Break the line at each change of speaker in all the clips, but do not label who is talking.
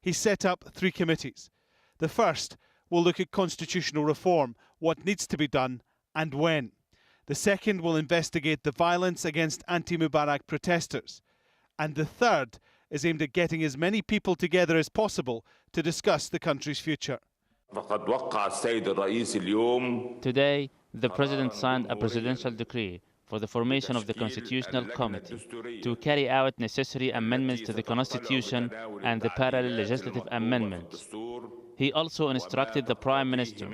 He set up 3 committees. The first will look at constitutional reform, what needs to be done and when. The second will investigate the violence against anti-Mubarak protesters. And the third is aimed at getting as many people together as possible to discuss the country's future.
Today, the President signed a presidential decree for the formation of the Constitutional Committee to carry out necessary amendments to the Constitution and the parallel legislative amendments. He also instructed the Prime Minister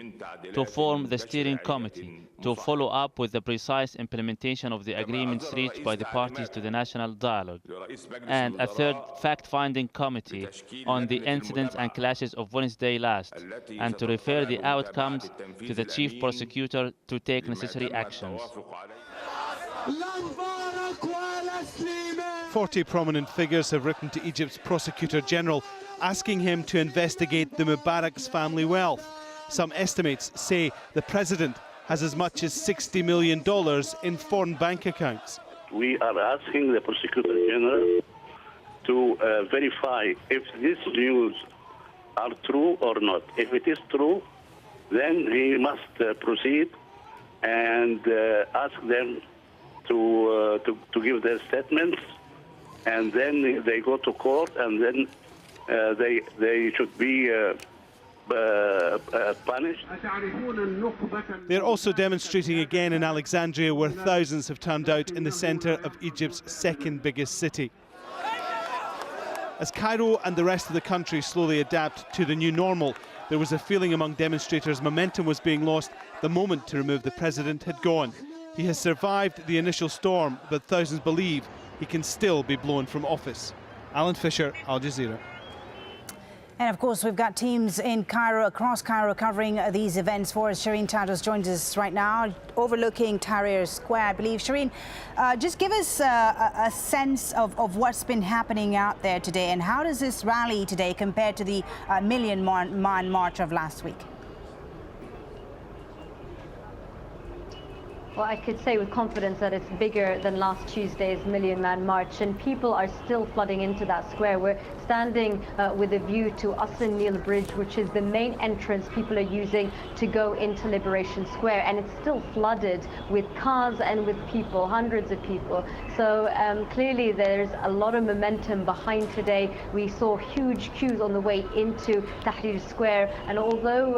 to form the steering committee to follow up with the precise implementation of the agreements reached by the parties to the national dialogue, and a third fact-finding committee on the incidents and clashes of Wednesday last, and to refer the outcomes to the Chief Prosecutor to take necessary actions.
40 prominent figures have written to Egypt's Prosecutor General asking him to investigate the Mubarak's family wealth. Some estimates say the president has as much as $60 million in foreign bank accounts.
We are asking the Prosecutor General to verify if these news are true or not. If it is true, then he must proceed and ask them to give their statements, and then they go to court, and then they should be punished.
They're also demonstrating again in Alexandria, where thousands have turned out in the centre of Egypt's second biggest city. As Cairo and the rest of the country slowly adapt to the new normal, there was a feeling among demonstrators momentum was being lost the moment to remove the president had gone. He has survived the initial storm, but thousands believe he can still be blown from office. Alan Fisher, Al Jazeera.
And of course, we've got teams in Cairo, across Cairo, covering these events for us. Shireen Tados joins us right now, overlooking Tahrir Square, I believe. Shireen, just give us a sense of what's been happening out there today, and how does this rally today compare to the Million Man March of last week?
Well, I could say with confidence that it's bigger than last Tuesday's Million Man March, and people are still flooding into that square. We're standing with a view to Asr Nil Bridge, which is the main entrance people are using to go into Liberation Square, and it's still flooded with cars and with people, hundreds of people. So clearly there's a lot of momentum behind today. We saw huge queues on the way into Tahrir Square, and although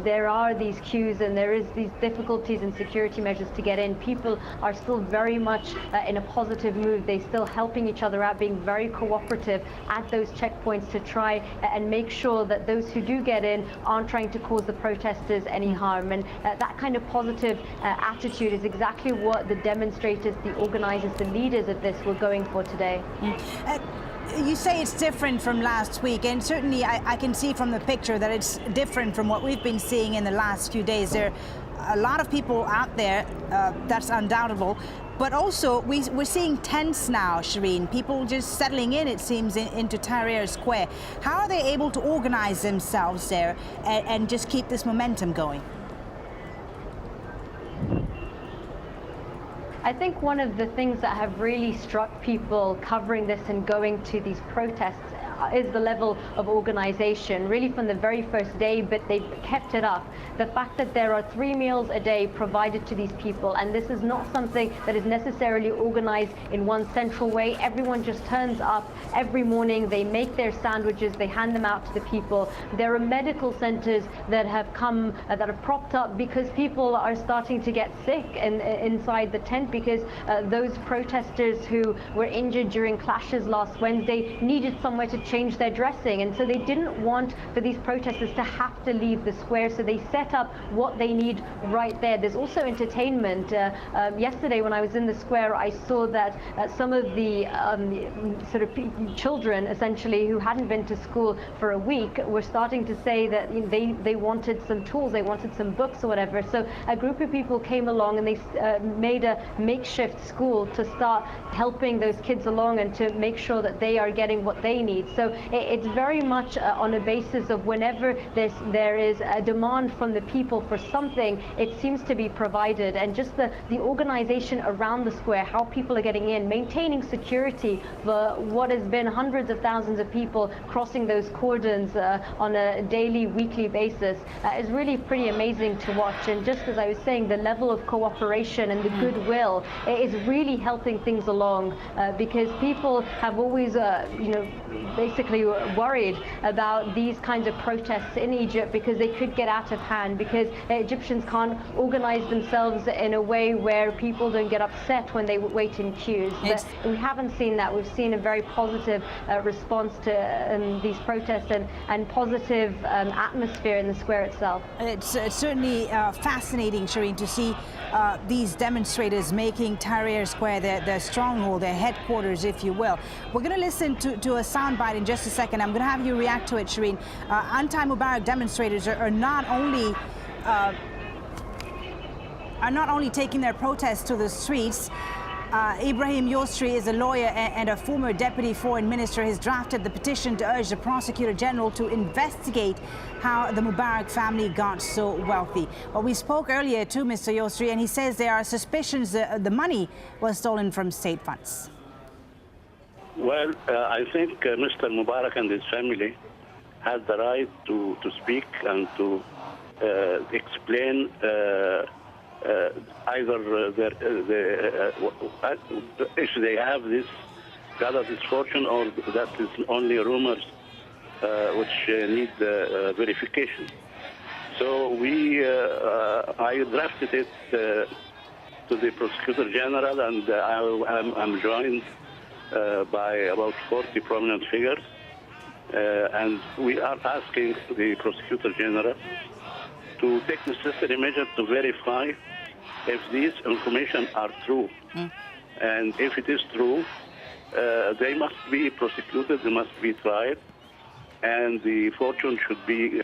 there are these queues and there is these difficulties and security measures to get in, people are still very much in a positive mood. They're still helping each other out, being very cooperative at those checkpoints to try and make sure that those who do get in aren't trying to cause the protesters any harm. And that kind of positive attitude is exactly what the demonstrators, the organizers, the leaders of this were going for today.
You say it's different from last week, and certainly I can see from the picture that it's different from what we've been seeing in the last few days. There are a lot of people out there, that's undoubtable, but also we're seeing tents now, Shireen, people just settling in, it seems, into Tahrir Square. How are they able to organize themselves there and just keep this momentum going?
I think one of the things that have really struck people covering this and going to these protests is the level of organization, really from the very first day, but they've kept it up. The fact that there are 3 meals a day provided to these people, and this is not something that is necessarily organized in one central way. Everyone just turns up every morning, they make their sandwiches, they hand them out to the people. There are medical centers that have come, that are propped up because people are starting to get sick inside the tent, because those protesters who were injured during clashes last Wednesday needed somewhere to change their dressing, and so they didn't want for these protesters to have to leave the square, so they set up what they need right there. There's also entertainment. Yesterday when I was in the square, I saw that some of the sort of children essentially who hadn't been to school for a week were starting to say that they wanted some tools, they wanted some books or whatever. So a group of people came along and they made a makeshift school to start helping those kids along and to make sure that they are getting what they need. So it's very much on a basis of whenever there is a demand from the people for something, it seems to be provided. And just the organization around the square, how people are getting in, maintaining security for what has been hundreds of thousands of people crossing those cordons on a daily, weekly basis is really pretty amazing to watch. And just as I was saying, the level of cooperation and the goodwill is really helping things along because people have always, basically worried about these kinds of protests in Egypt because they could get out of hand, because Egyptians can't organize themselves in a way where people don't get upset when they wait in queues. But we haven't seen that. We've seen a very positive response to these protests and positive atmosphere in the square itself.
It's certainly fascinating, Shireen, to see these demonstrators making Tahrir Square their stronghold, their headquarters, if you will. We're going to listen to a soundbite in just a second. I'm going to have you react to it, Shireen. Anti-Mubarak demonstrators are not only taking their protests to the streets. Ibrahim Yosri is a lawyer and a former deputy foreign minister. Has drafted the petition to urge the prosecutor general to investigate how the Mubarak family got so wealthy. Well, we spoke earlier to Mr. Yosri, and he says there are suspicions that the money was stolen from state funds.
Well, I think Mr. Mubarak and his family had the right to speak and to explain either if they have gathered this fortune, or that is only rumors which need verification. So I drafted it to the prosecutor general, and I'm joined by about 40 prominent figures, and we are asking the prosecutor general to take necessary measures to verify if these information are true. And if it is true, they must be prosecuted, they must be tried, and the fortune should be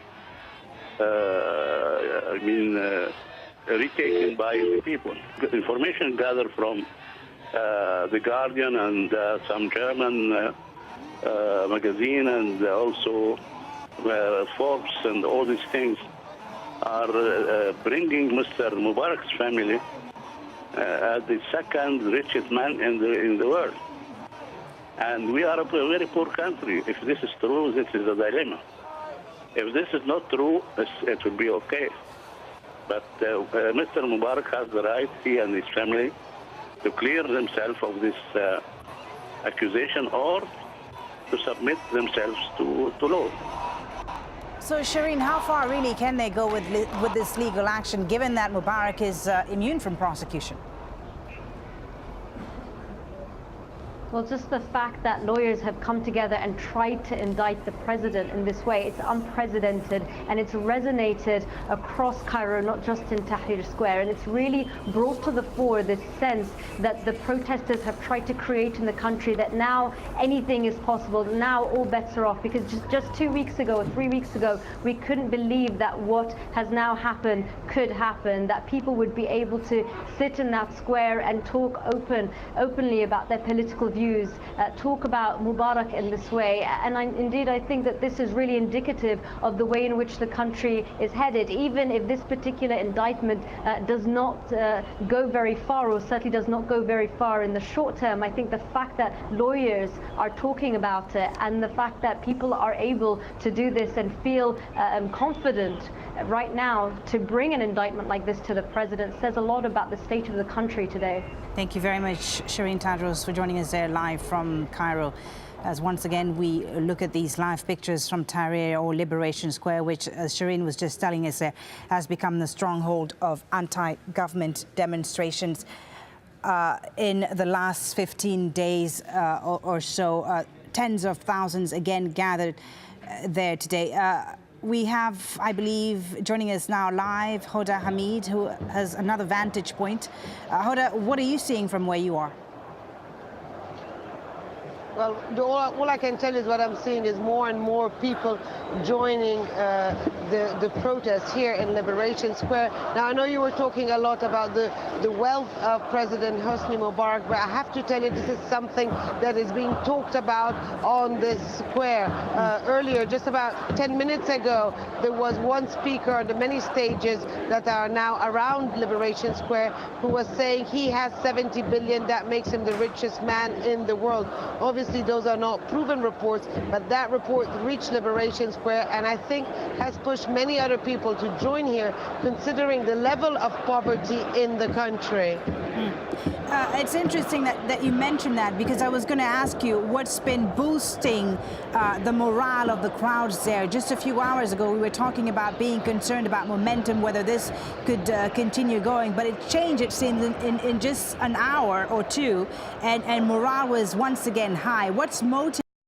retaken by the people. Information gathered from The Guardian and some German magazine, and also Forbes, and all these things are bringing Mr. Mubarak's family as the second richest man in the world. And we are a very poor country. If this is true, this is a dilemma. If this is not true, it will be okay. But Mr. Mubarak has the right, he and his family, to clear themselves of this accusation, or to submit themselves to law.
So, Shireen, how far really can they go with this legal action, given that Mubarak is immune from prosecution?
Well, just the fact that lawyers have come together and tried to indict the president in this way, it's unprecedented, and it's resonated across Cairo, not just in Tahrir Square. And it's really brought to the fore this sense that the protesters have tried to create in the country, that now anything is possible, now all bets are off. Because just 2 weeks ago or 3 weeks ago, we couldn't believe that what has now happened could happen, that people would be able to sit in that square and talk openly about their political views, talk about Mubarak in this way. And indeed, I think that this is really indicative of the way in which the country is headed. Even if this particular indictment does not go very far, or certainly does not go very far in the short term, I think the fact that lawyers are talking about it, and the fact that people are able to do this and feel confident right now to bring an indictment like this to the president, says a lot about the state of the country today.
Thank you very much, Shireen Tadros, for joining us there live from Cairo. As once again we look at these live pictures from Tahrir, or Liberation Square, which, as Shireen was just telling us, has become the stronghold of anti-government demonstrations. In the last 15 days or so, tens of thousands again gathered there today. We have, I believe, joining us now live, Hoda Hamid, who has another vantage point. Hoda, what are you seeing from where you are?
Well, all I can tell you is what I'm seeing is more and more people joining the protest here in Liberation Square. Now, I know you were talking a lot about the wealth of President Hosni Mubarak, but I have to tell you this is something that is being talked about on this square. Earlier, just about 10 minutes ago, there was one speaker on the many stages that are now around Liberation Square who was saying he has 70 billion, that makes him the richest man in the world. Obviously, those are not proven reports, but that report reached Liberation Square and I think has pushed many other people to join here, considering the level of poverty in the country.
It's interesting that you mentioned that, because I was going to ask you what's been boosting the morale of the crowds there. Just a few hours ago, we were talking about being concerned about momentum, whether this could continue going, but it changed, it seems, in just an hour or two, and morale was once again high. What's motivating